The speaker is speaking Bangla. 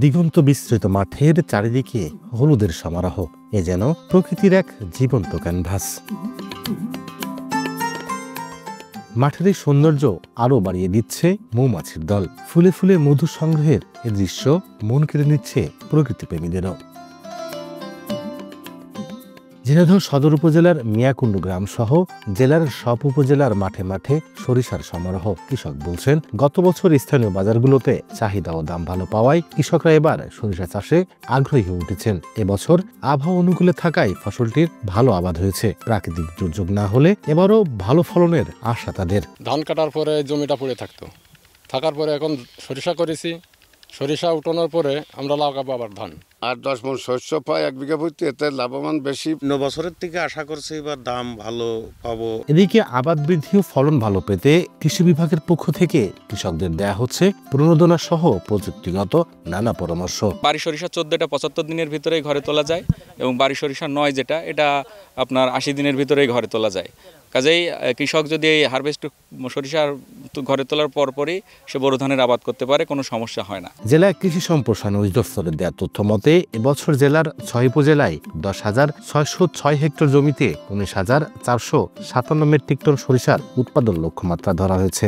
দিগন্ত বিস্তৃত মাঠের চারিদিকে হলুদের সমারোহ, এ যেন প্রকৃতির এক জীবন্ত ক্যানভাস। মাঠের এই সৌন্দর্য আরও বাড়িয়ে দিচ্ছে মৌমাছির দল। ফুলে ফুলে মধু সংগ্রহের এ দৃশ্য মন কেড়ে নিচ্ছে প্রকৃতিপ্রেমীদেরও। ঝিনাইদহ সদর উপজেলার মিয়াকুণ্ডু গ্রাম সহ জেলার সব উপজেলার মাঠে মাঠে সরিষার সমারোহ। কৃষক বলছেন, গত বছর স্থানীয় বাজারগুলোতে চাহিদা ও দাম ভালো পাওয়ায় কৃষকরা এবার সরিষা চাষে আগ্রহী হয়ে উঠেছেন। এবছর আবহাওয়া অনুকূলে থাকায় ফসলটির ভালো আবাদ হয়েছে। প্রাকৃতিক দুর্যোগ না হলে এবারও ভালো ফলনের আশা তাদের। ধান কাটার পরে জমিটা পড়ে থাকার পরে এখন সরিষা করেছি। সরিষা উঠানোর পরে আমরা লাগাবো আবার ধান। 8-10 মণ শস্য পাই 1 বিঘা প্রতি, এতে লাভবান বেশি। বছরের থেকে আশা করছি এবার দাম ভালো পাবো। এদিকে আবাদ বৃদ্ধি ও ফলন ভালো পেতে কৃষি বিভাগের পক্ষ থেকে কৃষকদের দেয়া হচ্ছে প্রণোদনা সহ প্রযুক্তিগত নানা পরামর্শ। বাড়ি সরিষা 14টা 75 দিনের ভিতরেই ঘরে তোলা যায় এবং বাড়ি সরিষা 9 যেটা, এটা আপনার 80 দিনের ভিতরেই ঘরে তোলা যায়। কাজেই কৃষক যদি এই হারভেস্ট সরিষার ঘরে তোলার পরপরই সে বোরো ধানের আবাদ করতে পারে, কোনো সমস্যা হয় না। জেলা কৃষি সম্প্রসারণ অধিদপ্তরের দেওয়া তথ্য মতে এবছর জেলার 6 উপজেলায় 10,606 হেক্টর জমিতে 19,457 মেট্রিক টন সরিষার উৎপাদন লক্ষ্যমাত্রা ধরা হয়েছে।